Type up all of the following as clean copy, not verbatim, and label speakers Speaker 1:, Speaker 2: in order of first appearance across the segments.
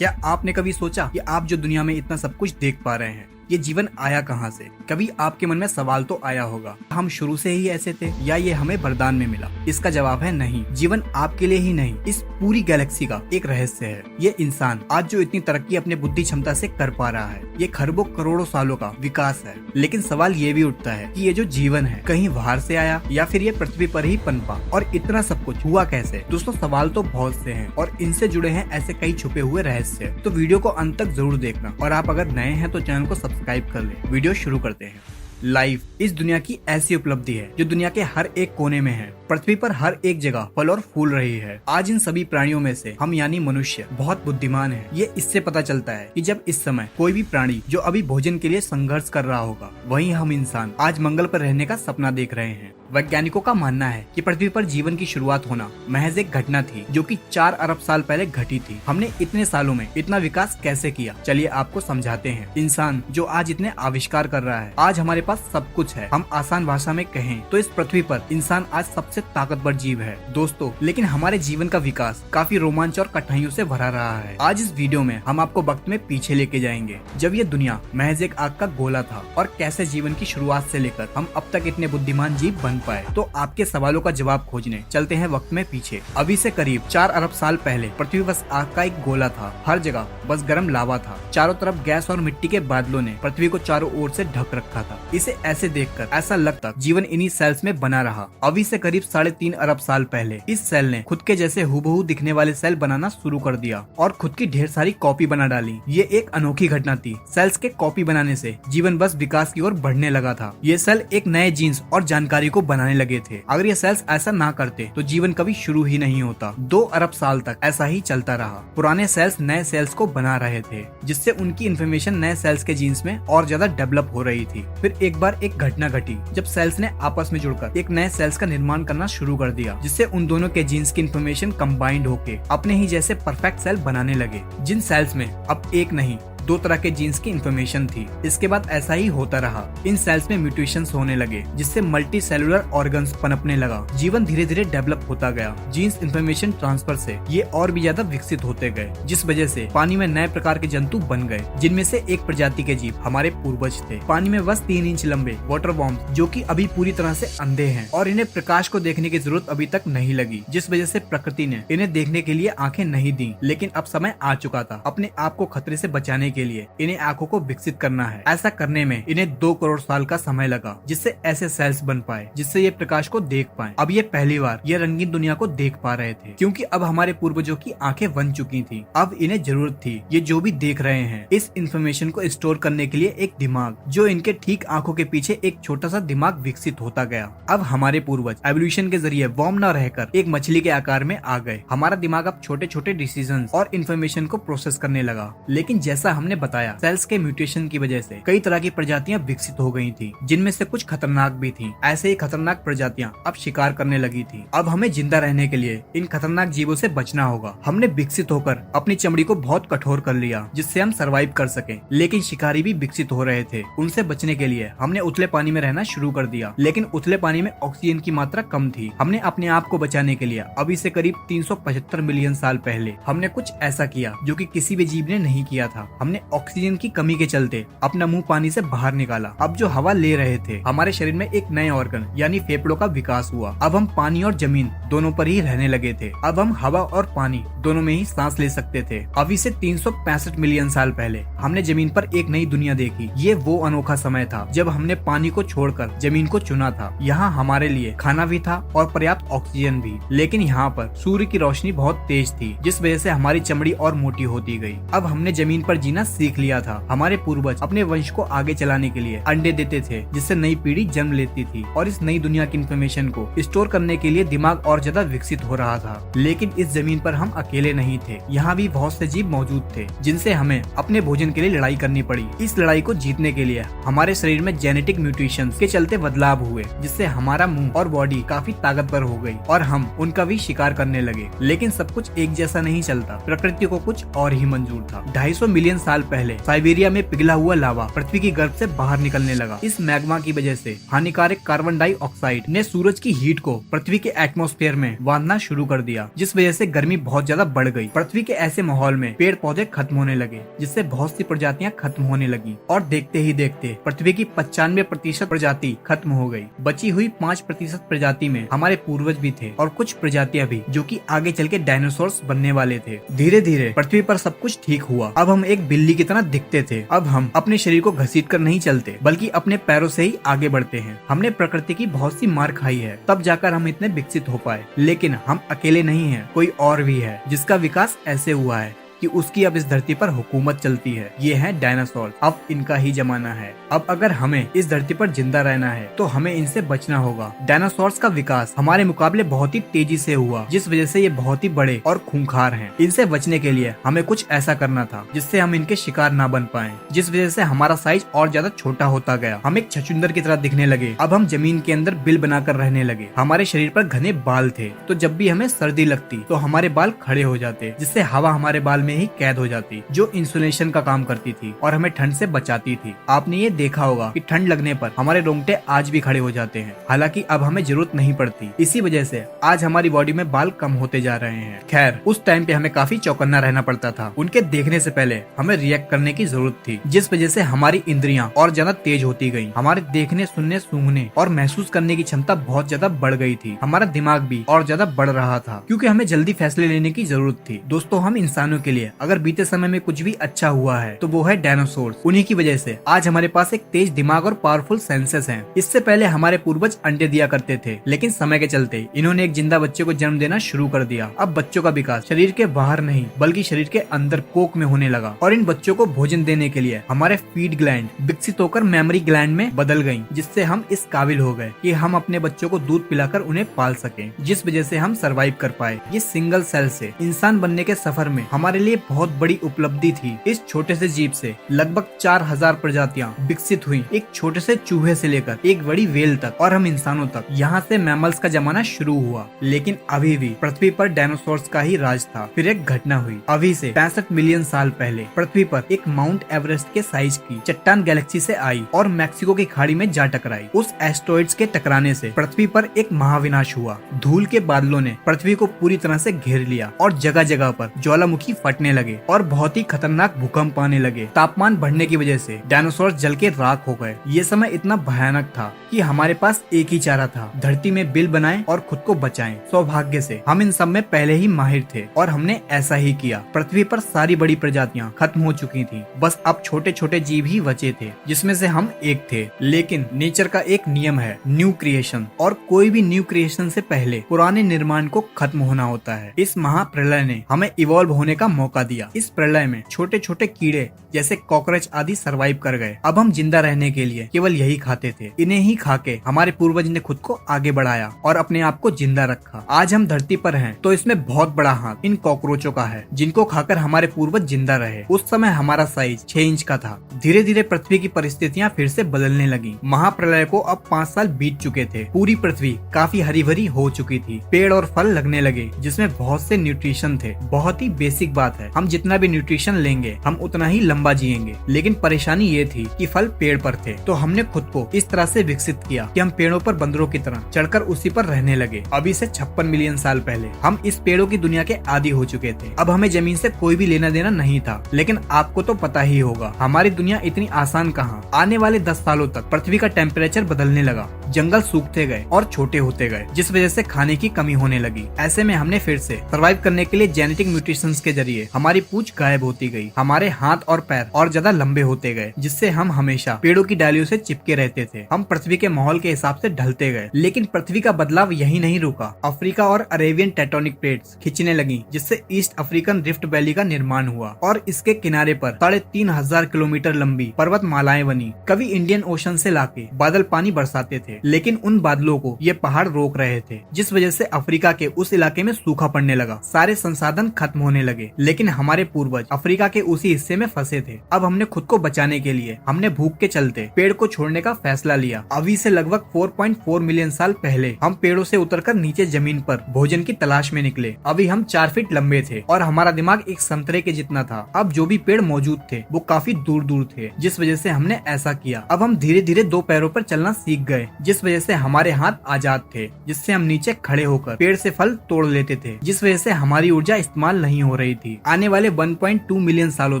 Speaker 1: क्या आपने कभी सोचा कि आप जो दुनिया में इतना सब कुछ देख पा रहे हैं, ये जीवन आया कहाँ से? कभी आपके मन में सवाल तो आया होगा, हम शुरू से ही ऐसे थे या ये हमें वरदान में मिला? इसका जवाब है नहीं। जीवन आपके लिए ही नहीं, इस पूरी गैलेक्सी का एक रहस्य है। ये इंसान आज जो इतनी तरक्की अपने बुद्धि क्षमता से कर पा रहा है, ये खरबों करोड़ों सालों का विकास है। लेकिन सवाल ये भी उठता है कि ये जो जीवन है कहीं बाहर से आया या फिर ये पृथ्वी पर ही पनपा, और इतना सब कुछ हुआ कैसे? दोस्तों, सवाल तो बहुत से हैं और इनसे जुड़े हैं ऐसे कई छुपे हुए रहस्य। तो वीडियो को अंत तक जरूर देखना, और आप अगर नए हैं तो चैनल को सब्सक्राइब कर ले। वीडियो शुरू करते हैं। लाइफ इस दुनिया की ऐसी उपलब्धि है जो दुनिया के हर एक कोने में है। पृथ्वी पर हर एक जगह फल और फूल रही है। आज इन सभी प्राणियों में से हम यानी मनुष्य बहुत बुद्धिमान है। ये इससे पता चलता है कि जब इस समय कोई भी प्राणी जो अभी भोजन के लिए संघर्ष कर रहा होगा, वहीं हम इंसान आज मंगल पर रहने का सपना देख रहे हैं। वैज्ञानिकों का मानना है कि पृथ्वी पर जीवन की शुरुआत होना महज एक घटना थी जो कि 4 अरब साल पहले घटी थी। हमने इतने सालों में इतना विकास कैसे किया, चलिए आपको समझाते हैं। इंसान जो आज इतने आविष्कार कर रहा है, आज हमारे पास सब कुछ है। हम आसान भाषा में कहें तो इस पृथ्वी पर इंसान आज सबसे ताकतवर जीव है दोस्तों। लेकिन हमारे जीवन का विकास काफी रोमांच और कठिनाइयों से भरा रहा है। आज इस वीडियो में हम आपको वक्त में पीछे लेके जाएंगे, जब ये दुनिया महज एक आग का गोला था, और कैसे जीवन की शुरुआत से लेकर हम अब तक इतने बुद्धिमान जीव बन पाए। तो आपके सवालों का जवाब खोजने चलते हैं वक्त में पीछे। अभी से करीब 4 अरब साल पहले पृथ्वी बस आग का एक गोला था। हर जगह बस गर्म लावा था। चारों तरफ गैस और मिट्टी के बादलों ने पृथ्वी को चारों ओर से ढक रखा था। इसे ऐसे देखकर ऐसा लगता जीवन इन्हीं सेल्स में बना रहा। अभी से करीब 3.5 अरब साल पहले इस सेल ने खुद के जैसे हूबहू दिखने वाले सेल बनाना शुरू कर दिया और खुद की ढेर सारी कॉपी बना डाली। ये एक अनोखी घटना थी। सेल्स के कॉपी बनाने से जीवन बस विकास की ओर बढ़ने लगा था। ये सेल एक नए जीन्स और जानकारी को बनाने लगे थे। अगर ये सेल्स ऐसा ना करते तो जीवन कभी शुरू ही नहीं होता। 2 अरब साल तक ऐसा ही चलता रहा। पुराने सेल्स नए सेल्स को बना रहे थे, जिससे उनकी इन्फॉर्मेशन नए सेल्स के जीन्स में और ज्यादा डेवलप हो रही थी। फिर एक बार एक घटना घटी जब सेल्स ने आपस में जुड़कर एक नए सेल्स का निर्माण करना शुरू कर दिया, जिससे उन दोनों के जीन्स की इन्फॉर्मेशन कंबाइंड होके अपने ही जैसे परफेक्ट सेल बनाने लगे। जिन सेल्स में अब एक नहीं 2 तरह के जीन्स की इन्फॉर्मेशन थी। इसके बाद ऐसा ही होता रहा। इन सेल्स में म्यूटेशंस होने लगे, जिससे मल्टी सेलुलर ऑर्गन्स पनपने लगा। जीवन धीरे धीरे डेवलप होता गया। जीन्स इन्फॉर्मेशन ट्रांसफर से ये और भी ज्यादा विकसित होते गए, जिस वजह से पानी में नए प्रकार के जंतु बन गए, जिनमें से एक प्रजाति के जीव हमारे पूर्वज थे। पानी में बस 3 इंच लंबे वाटर वॉर्म्स, जो कि अभी पूरी तरह से अंधे हैं और इन्हें प्रकाश को देखने की जरूरत अभी तक नहीं लगी, जिस वजह से प्रकृति ने इन्हें देखने के लिए आंखें नहीं दी। लेकिन अब समय आ चुका था अपने आप को खतरे से बचाने के लिए इन्हें आंखों को विकसित करना है। ऐसा करने में इन्हें 2 करोड़ साल का समय लगा, जिससे ऐसे सेल्स बन पाए जिससे ये प्रकाश को देख पाए। अब ये पहली बार ये रंगीन दुनिया को देख पा रहे थे, क्योंकि अब हमारे पूर्वजों की आंखें बन चुकी थी। अब इन्हें जरूरत थी ये जो भी देख रहे हैं इस इंफॉर्मेशन को स्टोर करने के लिए एक दिमाग, जो इनके ठीक आंखों के पीछे एक छोटा सा दिमाग विकसित होता गया। अब हमारे पूर्वज एवोल्यूशन के जरिए वर्म न रहकर एक मछली के आकार में आ गए। हमारा दिमाग अब छोटे छोटे डिसीजन और इन्फॉर्मेशन को प्रोसेस करने लगा। लेकिन जैसा हमने बताया, सेल्स के म्यूटेशन की वजह से कई तरह की प्रजातियां विकसित हो गई थी, जिनमें से कुछ खतरनाक भी थी। ऐसे ही खतरनाक प्रजातियां अब शिकार करने लगी थी। अब हमें जिंदा रहने के लिए इन खतरनाक जीवों से बचना होगा। हमने विकसित होकर अपनी चमड़ी को बहुत कठोर कर लिया, जिससे हम सरवाइव कर सके। लेकिन शिकारी भी विकसित हो रहे थे। उनसे बचने के लिए हमने उथले पानी में रहना शुरू कर दिया। लेकिन उथले पानी में ऑक्सीजन की मात्रा कम थी। हमने अपने आप को बचाने के लिए अभी से करीब 375 मिलियन साल पहले हमने कुछ ऐसा किया जो कि किसी भी जीव ने नहीं किया था। हमने ऑक्सीजन की कमी के चलते अपना मुंह पानी से बाहर निकाला। अब जो हवा ले रहे थे, हमारे शरीर में एक नए ऑर्गन यानी फेफड़ों का विकास हुआ। अब हम पानी और जमीन दोनों पर ही रहने लगे थे। अब हम हवा और पानी दोनों में ही सांस ले सकते थे। अभी से 365 मिलियन साल पहले हमने जमीन पर एक नई दुनिया देखी। ये वो अनोखा समय था जब हमने पानी को छोड़कर जमीन को चुना था। यहाँ हमारे लिए खाना भी था और पर्याप्त ऑक्सीजन भी। लेकिन यहाँ पर सूर्य की रोशनी बहुत तेज थी, जिस वजह से हमारी चमड़ी और मोटी होती गई। अब हमने जमीन पर जीना सीख लिया था। हमारे पूर्वज अपने वंश को आगे चलाने के लिए अंडे देते थे, जिससे नई पीढ़ी जन्म लेती थी और इस नई दुनिया की इंफॉर्मेशन को स्टोर करने के लिए दिमाग और ज्यादा विकसित हो रहा था। लेकिन इस जमीन पर हम अकेले नहीं थे। यहाँ भी बहुत से जीव मौजूद थे, जिनसे हमें अपने भोजन के लिए लड़ाई करनी पड़ी। इस लड़ाई को जीतने के लिए हमारे शरीर में जेनेटिक म्यूटेशंस के चलते बदलाव हुए, जिससे हमारा मुंह और बॉडी काफी ताकतवर हो गई और हम उनका भी शिकार करने लगे। लेकिन सब कुछ एक जैसा नहीं चलता। प्रकृति को कुछ और ही मंजूर था। 250 मिलियन साल पहले साइबेरिया में पिघला हुआ लावा पृथ्वी की गर्भ से बाहर निकलने लगा। इस मैग्मा की वजह से हानिकारक कार्बन डाइऑक्साइड ने सूरज की हीट को पृथ्वी के एटमॉस्फेयर में बांधना शुरू कर दिया, जिस वजह से गर्मी बहुत ज्यादा बढ़ गई। पृथ्वी के ऐसे माहौल में पेड़ पौधे खत्म होने लगे, जिससे बहुत सी प्रजातियां खत्म होने लगी और देखते ही देखते पृथ्वी की 95% प्रजाति खत्म हो गई। बची हुई 5% प्रजाति में हमारे पूर्वज भी थे और कुछ प्रजातियां भी, जो कि आगे चल के डायनासोर्स बनने वाले थे। धीरे धीरे पृथ्वी पर सब कुछ ठीक हुआ। अब हम एक बिल्ली की तरह दिखते थे। अब हम अपने शरीर को घसीट कर नहीं चलते, बल्कि अपने पैरों से ही आगे बढ़ते हैं। हमने प्रकृति की बहुत सी मार खाई है, तब जाकर हम इतने विकसित हो पाए। लेकिन हम अकेले नहीं हैं, कोई और भी है जिसका विकास ऐसे हुआ है कि उसकी अब इस धरती पर हुकूमत चलती है। ये है डायनासोर। अब इनका ही जमाना है। अब अगर हमें इस धरती पर जिंदा रहना है तो हमें इनसे बचना होगा। डायनासोर्स का विकास हमारे मुकाबले बहुत ही तेजी से हुआ, जिस वजह से ये बहुत ही बड़े और खूंखार हैं। इनसे बचने के लिए हमें कुछ ऐसा करना था जिससे हम इनके शिकार ना बन पाए, जिस वजह से हमारा साइज और ज्यादा छोटा होता गया। हम एक छछूंदर की तरह दिखने लगे। अब हम जमीन के अंदर बिल बनाकर रहने लगे। हमारे शरीर पर घने बाल थे, तो जब भी हमें सर्दी लगती तो हमारे बाल खड़े हो जाते, जिससे हवा हमारे बाल में ही कैद हो जाती, जो इंसुलेशन का काम करती थी और हमें ठंड से बचाती थी। आपने ये देखा होगा कि ठंड लगने पर हमारे रोंगटे आज भी खड़े हो जाते हैं, हालांकि अब हमें जरूरत नहीं पड़ती। इसी वजह से आज हमारी बॉडी में बाल कम होते जा रहे हैं। खैर, उस टाइम पे हमें काफी चौकन्ना रहना पड़ता था। उनके देखने से पहले हमें रिएक्ट करने की जरूरत थी, जिस वजह से हमारी इंद्रियां और ज्यादा तेज होती गयी। हमारे देखने, सुनने, सूंघने और महसूस करने की क्षमता बहुत ज्यादा बढ़ गई थी। हमारा दिमाग भी और ज्यादा बढ़ रहा था, क्योंकि हमें जल्दी फैसले लेने की जरूरत थी। दोस्तों, हम इंसानों के लिए अगर बीते समय में कुछ भी अच्छा हुआ है तो वो है डायनासोर्स। उन्हीं की वजह से आज हमारे पास एक तेज दिमाग और पावरफुल सेंसेस हैं। इससे पहले हमारे पूर्वज अंडे दिया करते थे, लेकिन समय के चलते इन्होंने एक जिंदा बच्चे को जन्म देना शुरू कर दिया। अब बच्चों का विकास शरीर के बाहर नहीं बल्कि शरीर के अंदर कोक में होने लगा, और इन बच्चों को भोजन देने के लिए हमारे फीड ग्लैंड विकसित होकर मेमोरी ग्लैंड में बदल गयी, जिससे हम इस काबिल हो गए कि हम अपने बच्चों को दूध पिलाकर उन्हें पाल सकें, जिस वजह से हम सरवाइव कर पाए। ये सिंगल सेल से इंसान बनने के सफर में हमारे लिए बहुत बड़ी उपलब्धि थी। इस छोटे से जीव से लगभग 4000 प्रजातियां विकसित हुई, एक छोटे से चूहे से लेकर एक बड़ी व्हेल तक और हम इंसानों तक। यहाँ से मैमल्स का जमाना शुरू हुआ, लेकिन अभी भी पृथ्वी पर डायनासोर्स का ही राज था। फिर एक घटना हुई। अभी से 65 मिलियन साल पहले पृथ्वी पर एक माउंट एवरेस्ट के साइज की चट्टान गैलेक्सी से आई और मैक्सिको की खाड़ी में जा टकराई। उस एस्टेरॉइड्स के टकराने से पृथ्वी पर एक महाविनाश हुआ। धूल के बादलों ने पृथ्वी को पूरी तरह से घेर लिया और जगह जगह पर ज्वालामुखी फटने लगे और बहुत ही खतरनाक भूकंप आने लगे। तापमान बढ़ने की वजह से डायनासोर जल के राख हो गए। ये समय इतना भयानक था कि हमारे पास एक ही चारा था, धरती में बिल बनाएं और खुद को बचाएं। सौभाग्य से हम इन सब में पहले ही माहिर थे और हमने ऐसा ही किया। पृथ्वी पर सारी बड़ी प्रजातियां खत्म हो चुकी थी, बस अब छोटे छोटे जीव ही बचे थे, जिसमें से हम एक थे। लेकिन नेचर का एक नियम है, न्यू क्रिएशन, और कोई भी न्यू क्रिएशन से पहले पुराने निर्माण को खत्म होना होता है। इस महाप्रलय ने हमें इवॉल्व होने का मौका दिया। इस प्रलय में छोटे छोटे कीड़े जैसे कॉकरोच आदि सरवाइव कर गए। अब हम जिंदा रहने के लिए केवल यही खाते थे। इन्हें ही खा के हमारे पूर्वज ने खुद को आगे बढ़ाया और अपने आप को जिंदा रखा। आज हम धरती पर हैं तो इसमें बहुत बड़ा हाथ इन कॉकरोचों का है, जिनको खाकर हमारे पूर्वज जिंदा रहे। उस समय हमारा साइज 6 इंच का था। धीरे धीरे पृथ्वी की परिस्थितियां फिर से बदलने लगी। महाप्रलय को अब 5 साल बीत चुके थे। पूरी पृथ्वी काफी हरी भरी हो चुकी थी। पेड़ और फल लगने लगे, जिसमें बहुत से न्यूट्रिशन थे। बहुत ही बेसिक बात है, हम जितना भी न्यूट्रिशन लेंगे हम उतना ही लंबा जिएंगे। लेकिन परेशानी ये थी कि फल पेड़ पर थे, तो हमने खुद को इस तरह से विकसित किया कि हम पेड़ों पर बंदरों की तरह चढ़कर उसी पर रहने लगे। अभी से 56 मिलियन साल पहले हम इस पेड़ों की दुनिया के आदी हो चुके थे। अब हमें जमीन से कोई भी लेना देना नहीं था। लेकिन आपको तो पता ही होगा, हमारी दुनिया इतनी आसान कहाँ। आने वाले 10 सालों तक पृथ्वी का टेम्परेचर बदलने लगा, जंगल सूखते गए और छोटे होते गए, जिस वजह से खाने की कमी होने लगी। ऐसे में हमने फिर से सर्वाइव करने के लिए जेनेटिक म्यूटेशंस के जरिए हमारी पूंछ गायब होती गई, हमारे हाथ और पैर और ज्यादा लंबे होते गए, जिससे हम हमेशा पेड़ों की डालियों से चिपके रहते थे। हम पृथ्वी के माहौल के हिसाब से ढलते गए। लेकिन पृथ्वी का बदलाव यही नहीं रुका। अफ्रीका और अरेबियन टेक्टोनिक प्लेट्स खिंचने लगी, जिससे ईस्ट अफ्रीकन रिफ्ट वैली का निर्माण हुआ और इसके किनारे पर 3500 किलोमीटर लंबी पर्वतमालाएं बनी। कभी इंडियन ओशन से लाके बादल पानी बरसाते थे लेकिन उन बादलों को ये पहाड़ रोक रहे थे, जिस वजह से अफ्रीका के उस इलाके में सूखा पड़ने लगा, सारे संसाधन खत्म होने लगे। लेकिन हमारे पूर्वज अफ्रीका के उसी हिस्से में फंसे थे। अब हमने खुद को बचाने के लिए हमने भूख के चलते पेड़ को छोड़ने का फैसला लिया। अभी से लगभग 4.4 मिलियन साल पहले हम पेड़ों से उतरकर नीचे जमीन पर भोजन की तलाश में निकले। अभी हम 4 फीट लंबे थे और हमारा दिमाग एक संतरे के जितना था। अब जो भी पेड़ मौजूद थे वो काफी दूर दूर थे, जिस वजह से हमने ऐसा किया। अब हम धीरे धीरे 2 पैरों पर चलना सीख गए, जिस वजह से हमारे हाथ आजाद थे, जिससे हम नीचे खड़े होकर पेड़ से फल तोड़ लेते थे, जिस वजह से हमारी ऊर्जा इस्तेमाल नहीं हो रही थी। आने वाले 1.2 मिलियन सालों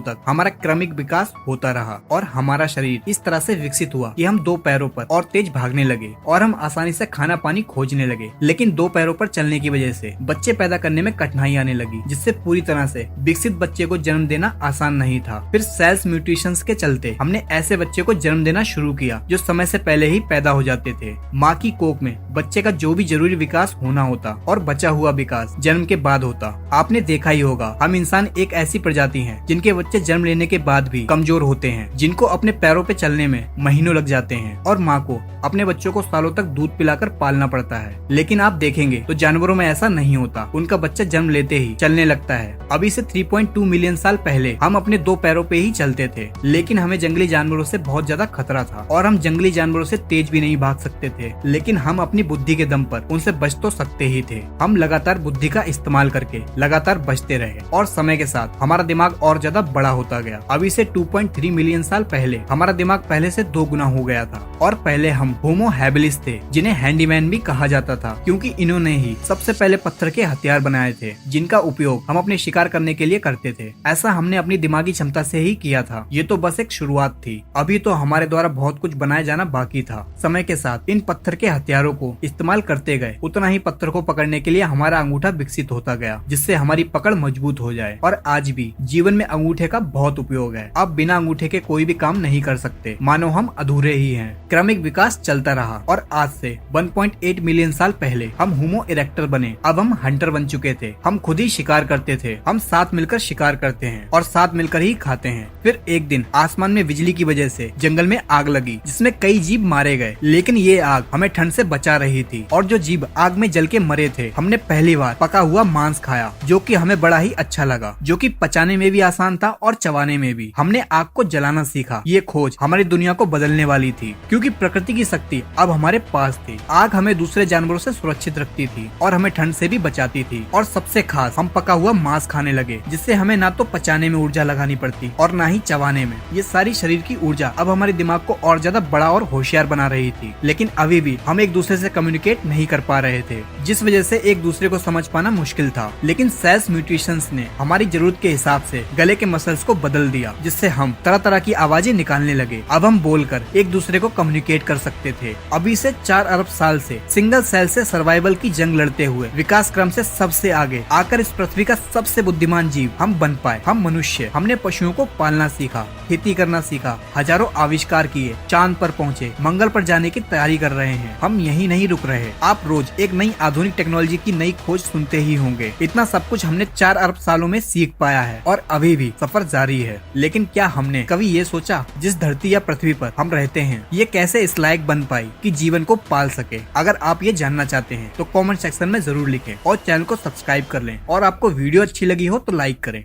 Speaker 1: तक हमारा क्रमिक विकास होता रहा और हमारा शरीर इस तरह से विकसित हुआ कि हम 2 पैरों पर और तेज भागने लगे और हम आसानी से खाना पानी खोजने लगे। लेकिन 2 पैरों पर चलने की वजह से बच्चे पैदा करने में कठिनाई आने लगी, जिससे पूरी तरह से विकसित बच्चे को जन्म देना आसान नहीं था। फिर सेल्स म्यूटेशंस के चलते हमने ऐसे बच्चे को जन्म देना शुरू किया जो समय से पहले ही पैदा हो जाते थे। माँ की कोख में बच्चे का जो भी जरूरी विकास होना होता और बचा हुआ विकास जन्म के बाद होता। आपने देखा ही होगा, हम इंसान एक ऐसी प्रजाति हैं जिनके बच्चे जन्म लेने के बाद भी कमजोर होते हैं, जिनको अपने पैरों पे चलने में महीनों लग जाते हैं और माँ को अपने बच्चों को सालों तक दूध पिलाकर पालना पड़ता है। लेकिन आप देखेंगे तो जानवरों में ऐसा नहीं होता, उनका बच्चा जन्म लेते ही चलने लगता है। अभी से 3.2 मिलियन साल पहले हम अपने 2 पैरों पे ही चलते थे, लेकिन हमें जंगली जानवरों से बहुत ज्यादा खतरा था और हम जंगली जानवरों से तेज भी नहीं भाग सकते थे। लेकिन हम अपनी बुद्धि के दम पर उनसे बच तो सकते ही थे। हम लगातार बुद्धि का इस्तेमाल करके लगातार बचते रहे और समय के साथ हमारा दिमाग और ज्यादा बड़ा होता गया। अभी से 2.3 मिलियन साल पहले हमारा दिमाग पहले से 2 गुना हो गया था और पहले हम होमो हैबिलिस थे, जिन्हें हैंडीमैन भी कहा जाता था, क्योंकि इन्होंने ही सबसे पहले पत्थर के हथियार बनाए थे, जिनका उपयोग हम अपने शिकार करने के लिए करते थे। ऐसा हमने अपनी दिमागी क्षमता से ही किया था। ये तो बस एक शुरुआत थी, अभी तो हमारे द्वारा बहुत कुछ बनाया जाना बाकी था। समय के साथ इन पत्थर के हथियारों को इस्तेमाल करते गए, उतना ही पत्थर को पकड़ने के लिए हमारा अंगूठा विकसित होता गया, जिससे हमारी पकड़ मजबूत हो जाए। और आज भी जीवन में अंगूठे का बहुत उपयोग है। अब बिना अंगूठे के कोई भी काम नहीं कर सकते, मानो हम अधूरे ही हैं। क्रमिक विकास चलता रहा और आज से 1.8 मिलियन साल पहले हम होमो इरेक्टर बने। अब हम हंटर बन चुके थे। हम खुद ही शिकार करते थे। हम साथ मिलकर शिकार करते हैं और साथ मिलकर ही खाते हैं। फिर एक दिन आसमान में बिजली की वजह से जंगल में आग लगी, जिसमें कई जीव मारे गए। लेकिन ये आग हमें ठंड से बचा रही थी और जो जीव आग में जल के मरे थे, हमने पहली बार पका हुआ मांस खाया, जो कि हमें बड़ा ही अच्छा लगा, जो कि पचाने में भी आसान था और चबाने में भी। हमने आग को जलाना सीखा। ये खोज हमारी दुनिया को बदलने वाली थी, क्योंकि प्रकृति की शक्ति अब हमारे पास थी। आग हमें दूसरे जानवरों से सुरक्षित रखती थी और हमें ठंड से भी बचाती थी। और सबसे खास, हम पका हुआ मांस खाने लगे, जिससे हमें ना तो पचाने में ऊर्जा लगानी पड़ती और ना ही चबाने में। ये सारी शरीर की ऊर्जा अब हमारे दिमाग को और ज्यादा बड़ा और होशियार बना रही थी। लेकिन अभी भी हम एक दूसरे से कम्युनिकेट नहीं कर पा रहे थे, जिस वजह से एक दूसरे को समझ पाना मुश्किल था। लेकिन सेल्स म्यूटेशंस ने हमारी जरूरत के हिसाब से गले के मसल्स को बदल दिया, जिससे हम तरह तरह की आवाजें निकालने लगे। अब हम बोलकर एक दूसरे को कम्युनिकेट कर सकते थे। अभी से 4 अरब साल से सिंगल सेल से सर्वाइवल की जंग लड़ते हुए विकास क्रम से सबसे आगे आकर इस पृथ्वी का सबसे बुद्धिमान जीव हम बन पाए। हम मनुष्य, हमने पशुओं को पालना सीखा, खेती करना सीखा, हजारों आविष्कार किए, चांद पर पहुँचे, मंगल पर जाने की तैयारी कर रहे हैं। हम यही नहीं रुक रहे। आप रोज एक नई आधुनिक टेक्नोलॉजी की नई खोज सुनते ही होंगे। इतना सब कुछ हमने 4 अरब सालों में सीख पाया है और अभी भी सफर जारी है। लेकिन क्या हमने कभी ये सोचा, जिस धरती या पृथ्वी पर हम रहते हैं, ये कैसे इस लायक बन पाई कि जीवन को पाल सके? अगर आप ये जानना चाहते हैं तो कमेंट सेक्शन में जरूर लिखें और चैनल को सब्सक्राइब कर लें। और आपको वीडियो अच्छी लगी हो तो लाइक करें।